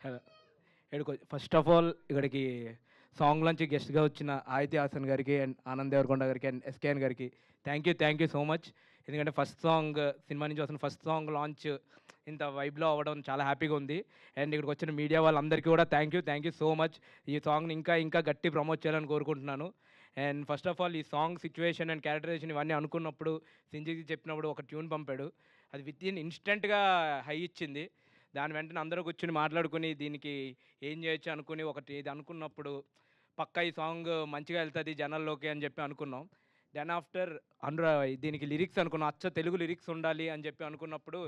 Hello, first of all ఇక్కడికి song నుంచి గెస్ట్గా వచ్చిన ఆయితి హాసన్ గారికి అండ్ ఆనంద్ దేవరకొండ గారికి అండ్ ఎస్కేఎన్ గారికి థ్యాంక్ యూ సో మచ్. ఎందుకంటే ఫస్ట్ సాంగ్ సినిమా నుంచి వస్తున్న ఫస్ట్ సాంగ్ లాంచ్ ఇంత వైబ్లో అవ్వడం చాలా హ్యాపీగా ఉంది. అండ్ ఇక్కడికి వచ్చిన మీడియా వాళ్ళందరికీ కూడా థ్యాంక్ యూ సో మచ్. ఈ సాంగ్ని ఇంకా గట్టి ప్రమోట్ చేయాలని కోరుకుంటున్నాను. అండ్ ఫస్ట్ ఆఫ్ ఆల్ ఈ సాంగ్ సిచ్యువేషన్ అండ్ క్యారెక్టరైజేషన్ ఇవన్నీ అనుకున్నప్పుడు సింజికి చెప్పినప్పుడు ఒక ట్యూన్ పంపాడు. అది విత్ ఇన్ ఇన్స్టెంట్గా హై ఇచ్చింది. దాని వెంటనే అందరూ కూర్చొని మాట్లాడుకుని దీనికి ఏం చేయొచ్చు అనుకుని ఒకటి ఇది అనుకున్నప్పుడు పక్కా ఈ సాంగ్ మంచిగా వెళ్తుంది జనాల్లోకి అని చెప్పి అనుకున్నాం. దెన్ ఆఫ్టర్ దీనికి లిరిక్స్ అనుకున్నాం, అచ్చ తెలుగు లిరిక్స్ ఉండాలి అని చెప్పి అనుకున్నప్పుడు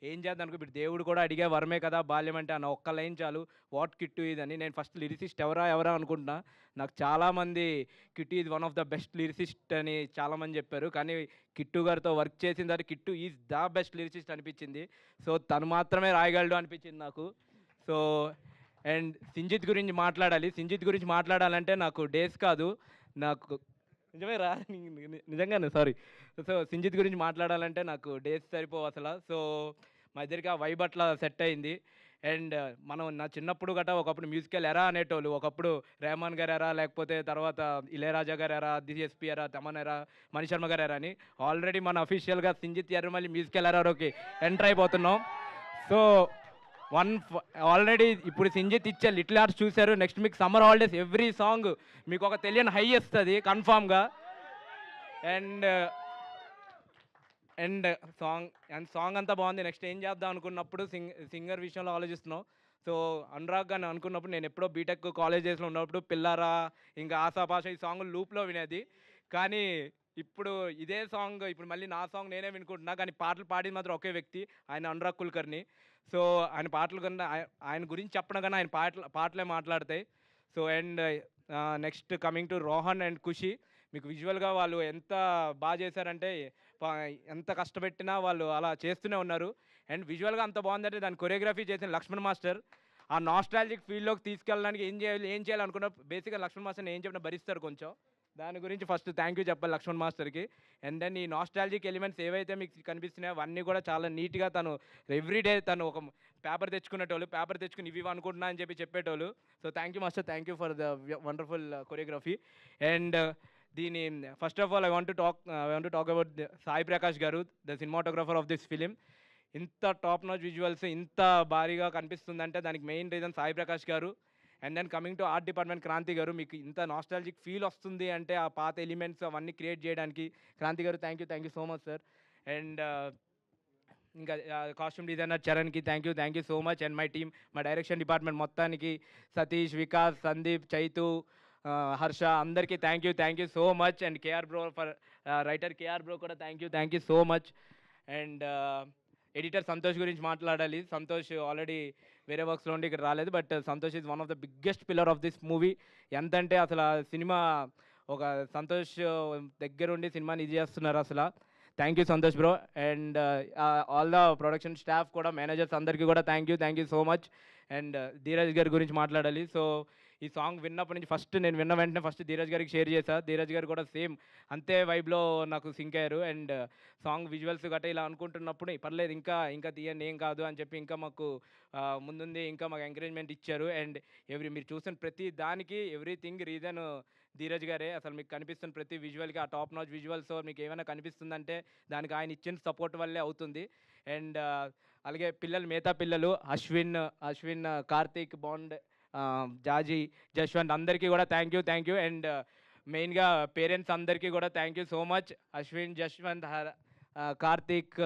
ఏం చేద్దాం అనుకో, ఇప్పుడు దేవుడు కూడా అడిగే వరమే కదా బాల్యం అంటే అన్న ఒక్క లైన్ చాలు, వాట్ కిట్టు ఇదని. నేను ఫస్ట్ లిరిసిస్ట్ ఎవరా అనుకుంటున్నా. నాకు చాలామంది Kittu is one of the best lyricist అని చాలామంది చెప్పారు. కానీ కిట్టు గారితో వర్క్ చేసిన తర్వాత Kittu is the best lyricist అనిపించింది. సో తను మాత్రమే రాయగలడు అనిపించింది నాకు. సో అండ్ సింజిత్ గురించి మాట్లాడాలంటే నాకు డేస్ కాదు, నాకు నిజమే రా నిజంగానే సారీ. సో సింజిత్ గురించి మాట్లాడాలంటే నాకు డేస్ సరిపోవు అసలు. సో మా ఇద్దరికి ఆ వైబ్ అట్లా సెట్ అయింది. అండ్ మనం నా చిన్నప్పుడు గట్రా ఒకప్పుడు మ్యూజికల్ ఎరా అనేటోళ్ళు. ఒకప్పుడు రెహమాన్ గారు ఎరా, లేకపోతే తర్వాత ఇళయరాజా గారు ఎరా, డిఎస్పి ఎరా, తమన్ ఎరా, మణిశర్మ గారు ఎరా అని. ఆల్రెడీ మన అఫీషియల్గా సింజిత్ ఎర్రమల్లి మ్యూజికల్ ఎరాలోకి ఎంటర్ అయిపోతున్నాం. సో ఆల్రెడీ ఇప్పుడు సింజిత్ ఇచ్చే లిటిల్ ఆర్ట్స్ చూశారు. నెక్స్ట్ మీకు సమ్మర్ హాలిడేస్ ఎవ్రీ సాంగ్ మీకు ఒక తెలియని హై ఇస్తుంది కన్ఫామ్గా. అండ్ అండ్ సాంగ్ అంతా బాగుంది. నెక్స్ట్ ఏం చేద్దాం అనుకున్నప్పుడు సింగర్ విషయంలో ఆలోచిస్తున్నాం. సో అనురాగ్ అని అనుకున్నప్పుడు నేను ఎప్పుడో బీటెక్ కాలేజ్ డేస్లో ఉన్నప్పుడు పిల్లారా, ఇంకా ఆశాపాష ఈ సాంగ్ లూప్లో వినేది. కానీ ఇప్పుడు ఇదే సాంగ్ ఇప్పుడు మళ్ళీ నా సాంగ్ నేనే వినుకుంటున్నా. కానీ పాటలు పాడింది మాత్రం ఒకే వ్యక్తి, ఆయన అనురాగ్ కుల్కర్ని. సో ఆయన పాటలు కన్నా ఆయన గురించి చెప్పడం కన్నా ఆయన పాటలే మాట్లాడతాయి. So and next coming to Rohan and Khushi, మీకు విజువల్గా వాళ్ళు ఎంత బాగా చేశారంటే ఎంత కష్టపెట్టినా వాళ్ళు అలా చేస్తూనే ఉన్నారు. అండ్ విజువల్గా అంత బాగుందంటే దాని కొరియోగ్రఫీ చేసిన లక్ష్మణ్ మాస్టర్ ఆ నాస్టాలజిక్ ఫీల్డ్లోకి తీసుకెళ్ళడానికి ఏం చేయాలనుకున్నా బేసిక్గా లక్ష్మణ్ మాస్టర్ని ఏం చెప్పినా భరిస్తారు కొంచెం. దాని గురించి ఫస్ట్ థ్యాంక్ యూ చెప్పాలి లక్ష్మణ్ మాస్టర్కి. అండ్ దెన్ ఈ నాస్టాలజిక్ ఎలిమెంట్స్ ఏవైతే మీకు కనిపిస్తున్నాయో అవన్నీ కూడా చాలా నీట్గా తను ఎవ్రీడే తను ఒక పేపర్ తెచ్చుకునేటోళ్ళు, పేపర్ తెచ్చుకుని ఇవి అనుకుంటున్నా అని చెప్పేటోళ్ళు. So thank you master, thank you for the wonderful choreography. And దీని first of all I want to talk about Sai Prakash garu, the cinematographer of this film. ఇంత టాప్ నాచ్ విజువల్స్ ఇంత భారీగా కనిపిస్తుందంటే దానికి main reason Sai Prakash garu. And then coming to art department Kranti garu, మీకు ఇంత nostalgic feel వస్తుంది అంటే ఆ పాత ఎలిమెంట్స్ అవన్నీ క్రియేట్ చేయడానికి Kranti garu thank you so much sir. And ఇంకా కాస్ట్యూమ్ డిజైనర్ చరణ్కి thank you so much. And my team, మా డైరెక్షన్ డిపార్ట్మెంట్ మొత్తానికి సతీష్, వికాస్, సందీప్, చైతు, హర్ష అందరికీ thank you so much. And KR bro for writer KR bro కూడా thank you so much. And editor Santosh గురించి మాట్లాడాలి. Santosh already వేరే వర్క్స్లో ఉండి ఇక్కడ రాలేదు, but Santosh is one of the biggest pillar of this movie. ఎంతంటే అసలు సినిమా ఒక సంతోష్ దగ్గరుండి సినిమాని ఇది చేస్తున్నారు అసలు. Thank you Santosh bro. And all the production staff కూడా, మేనేజర్స్ అందరికీ కూడా thank you so much. And Dheeraj గారి గురించి మాట్లాడాలి. సో ఈ సాంగ్ విన్నప్పటి నుంచి నేను విన్న వెంటనే ఫస్ట్ ధీరజ్ గారికి షేర్ చేశాను. ధీరజ్ గారు కూడా సేమ్ అంతే వైబ్లో నాకు సింక్ అయ్యారు. అండ్ సాంగ్ విజువల్స్ గట్రా ఇలా అనుకుంటున్నప్పుడు పర్లేదు ఇంకా తీయండి ఏం కాదు అని చెప్పి ఇంకా మాకు ముందుంది ఇంకా మాకు ఎంకరేజ్మెంట్ ఇచ్చారు. అండ్ మీరు చూసిన ప్రతి దానికి ఎవ్రీథింగ్ రీజన్ ధీరజ్ గారే. అసలు మీకు కనిపిస్తున్న ప్రతి విజువల్కి ఆ టాప్ నాచ్ విజువల్స్ మీకు ఏమైనా కనిపిస్తుందంటే దానికి ఆయన ఇచ్చిన సపోర్ట్ వల్లే అవుతుంది. అండ్ అలాగే మిగతా పిల్లలు అశ్విన్, కార్తీక్, బాండ్, జాజీ, జశ్వంత్ అందరికీ కూడా థ్యాంక్ యూ. అండ్ మెయిన్గా పేరెంట్స్ అందరికీ కూడా thank you so much. Ashwin, Jashwanth, Karthik,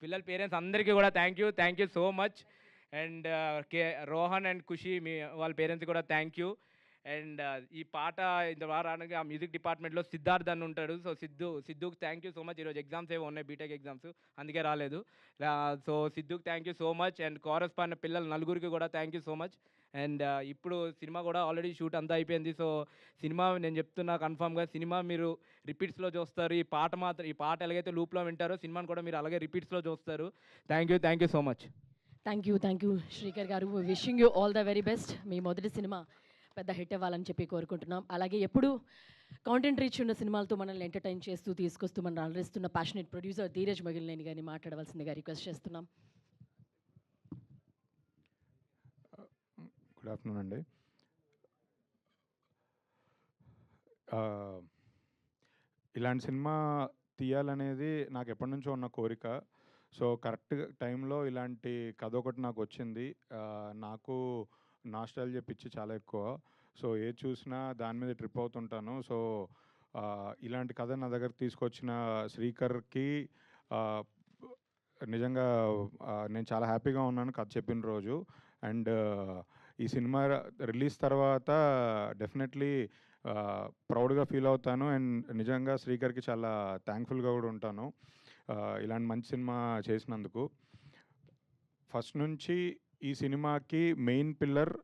పిల్లల పేరెంట్స్ అందరికీ కూడా thank you so much. And Rohan and Khushi వాళ్ళ పేరెంట్స్ కూడా థ్యాంక్ యూ. అండ్ ఈ పాట ఇంత బాగా రావడానికి ఆ మ్యూజిక్ డిపార్ట్మెంట్లో సిద్ధార్థ్ అని ఉంటాడు. సో సిద్ధుకి థ్యాంక్ యూ సో మచ్. ఈరోజు ఎగ్జామ్స్ ఏమో ఉన్నాయి, బీటెక్ ఎగ్జామ్స్, అందుకే రాలేదు. సో సిద్ధుకి thank you so much. And chorus పాడిన పిల్లలు నలుగురికి కూడా thank you so much. And ఇప్పుడు సినిమా కూడా ఆల్రెడీ షూట్ అంతా అయిపోయింది. సో సినిమా నేను చెప్తున్నా కన్ఫామ్గా సినిమా మీరు రిపీట్స్లో చూస్తారు. ఈ పాట ఎలాగైతే లూప్లో వింటారో సినిమాని కూడా మీరు అలాగే రిపీట్స్లో చూస్తారు. Thank you so much. Thank you Srikar garu. Wishing you all the very best. మీ మొదటి సినిమా పెద్ద హిట్ అవ్వాలని చెప్పి కోరుకుంటున్నాం. అలాగే ఎప్పుడు కాంటెంట్ రీచ్ ఉన్న సినిమాలతో మనల్ని ఎంటర్టైన్ చేస్తూ తీసుకొస్తూ మనల్ని అలరిస్తున్న ప్యాషనేట్ ప్రొడ్యూసర్ ధీరజ్ మగిలినేని గారిని మాట్లాడవలసిందిగా రిక్వెస్ట్ చేస్తున్నాం. గుడ్ ఆఫ్టర్నూన్ అండి. ఇలాంటి సినిమా తీయాలనేది నాకు ఎప్పటి నుంచో ఉన్న కోరిక. సో కరెక్ట్ టైంలో ఇలాంటి కథ ఒకటి నాకు వచ్చింది. నాకు నాస్టాల్జియా పిచ్చి చాలా ఎక్కువ. సో ఏది చూసినా దాని మీద ట్రిప్ అవుతుంటాను. సో ఇలాంటి కథ నా దగ్గరకు తీసుకొచ్చిన శ్రీకర్కి నిజంగా నేను చాలా హ్యాపీగా ఉన్నాను కథ చెప్పిన రోజు. అండ్ ఈ సినిమా రిలీజ్ తర్వాత డెఫినెట్లీ ప్రౌడ్గా ఫీల్ అవుతాను. అండ్ నిజంగా శ్రీకర్కి చాలా థ్యాంక్ఫుల్గా కూడా ఉంటాను ఇలాంటి మంచి సినిమా చేసినందుకు. ఫస్ట్ నుంచి ఈ సినిమాకి మెయిన్ పిల్లర్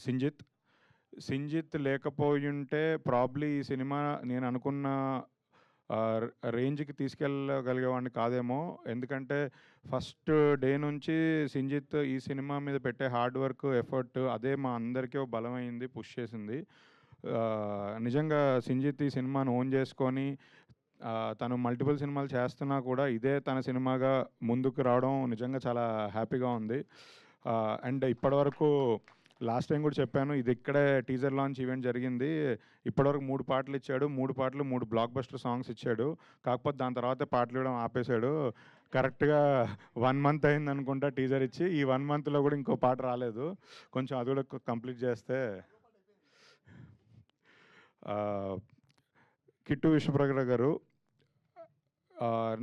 సింజిత్ లేకపోయుంటే ప్రాబ్లీ ఈ సినిమా నేను అనుకున్న రేంజ్కి తీసుకెళ్ళగలిగేవాడిని కాదేమో. ఎందుకంటే ఫస్ట్ డే నుంచి సింజిత్ ఈ సినిమా మీద పెట్టే హార్డ్ వర్క్, ఎఫర్ట్ అదే మా అందరికీ బలమైంది, పుష్ చేసింది. నిజంగా సింజిత్ ఈ సినిమాను ఓన్ చేసుకొని తను మల్టిపుల్ సినిమాలు చేస్తున్నా కూడా ఇదే తన సినిమాగా ముందుకు రావడం నిజంగా చాలా హ్యాపీగా ఉంది. అండ్ ఇప్పటివరకు లాస్ట్ టైం కూడా చెప్పాను, ఇది ఇక్కడే టీజర్ లాంచ్ ఈవెంట్ జరిగింది. ఇప్పటివరకు 3 పాటలు ఇచ్చాడు. 3 పాటలు 3 బ్లాక్ బస్టర్ సాంగ్స్ ఇచ్చాడు. కాకపోతే దాని తర్వాత పాటలు ఇవ్వడం ఆపేశాడు. కరెక్ట్గా 1 మంత్ అయింది అనుకుంటా టీజర్ ఇచ్చి. ఈ 1 మంత్లో కూడా ఇంకో పాట రాలేదు. కొంచెం అది కూడా కంప్లీట్ చేస్తే. కిట్టు విశ్వప్రగడ గారు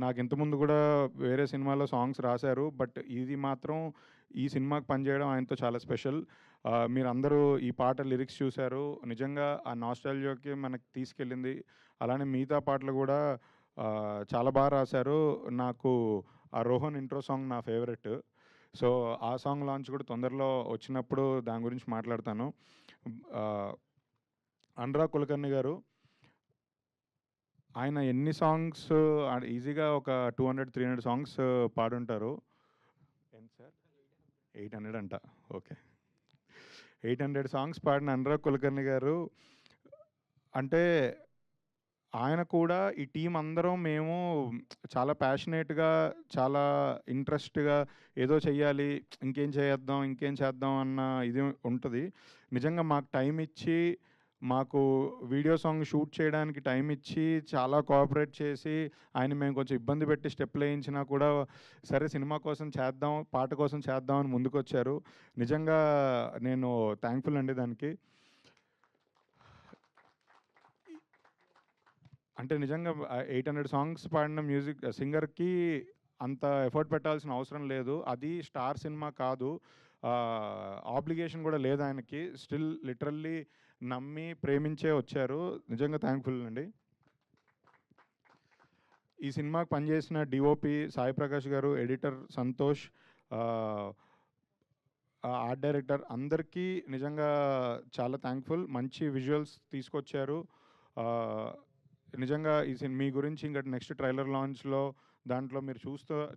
నాకు ఇంతకుముందు కూడా వేరే సినిమాలో సాంగ్స్ రాశారు. బట్ ఇది మాత్రం ఈ సినిమాకి పనిచేయడం ఆయనతో చాలా స్పెషల్. మీరందరూ ఈ పాట లిరిక్స్ చూశారు. నిజంగా ఆ నాస్టాల్జియాకి మనకి తీసుకెళ్ళింది. అలానే మిగతా పాటలు కూడా చాలా బాగా రాశారు. నాకు ఆ రోహన్ ఇంట్రో సాంగ్ నా ఫేవరెట్. సో ఆ సాంగ్ లాంచ్ కూడా తొందరలో వచ్చినప్పుడు దాని గురించి మాట్లాడతాను. అనురాగ్ కులకర్ణి గారు ఆయన ఎన్ని సాంగ్స్ ఈజీగా ఒక 200-300 సాంగ్స్ పాడుంటారు. ఎంత సార్? 800 అంట. ఓకే, 800 సాంగ్స్ పాడిన అనురాగ్ కులకర్ణి గారు అంటే ఆయన కూడా ఈ టీం అందరం మేము చాలా ప్యాషనేట్గా, చాలా ఇంట్రెస్ట్గా ఏదో చెయ్యాలి, ఇంకేం చేద్దాం అన్న ఇది ఉంటుంది. నిజంగా మాకు టైం ఇచ్చి, మాకు వీడియో సాంగ్ షూట్ చేయడానికి టైం ఇచ్చి చాలా కోఆపరేట్ చేసి, ఆయన మేము కొంచెం ఇబ్బంది పెట్టి స్టెప్లు వేయించినా కూడా సరే సినిమా కోసం చేద్దాం, పాట కోసం చేద్దాం అని ముందుకు వచ్చారు. నిజంగా నేను థ్యాంక్ఫుల్ అండి దానికి. అంటే నిజంగా 800 సాంగ్స్ పాడిన మ్యూజిక్ సింగర్కి అంత ఎఫర్ట్ పెట్టాల్సిన అవసరం లేదు. అది స్టార్ సినిమా కాదు, ఆబ్లిగేషన్ కూడా లేదు ఆయనకి. స్టిల్ లిటరల్లీ నమ్మి ప్రేమించే వచ్చారు. నిజంగా థ్యాంక్ఫుల్ అండి. ఈ సినిమాకి పనిచేసిన డిఓపి సాయి ప్రకాష్ గారు, ఎడిటర్ సంతోష్, ఆర్ట్ డైరెక్టర్ అందరికీ నిజంగా చాలా థ్యాంక్ఫుల్. మంచి విజువల్స్ తీసుకొచ్చారు. నిజంగా ఈ మీ గురించి ఇంకా నెక్స్ట్ ట్రైలర్ లాంచ్లో దాంట్లో మీరు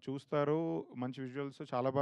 చూస్తారు. మంచి విజువల్స్ చాలా బాగా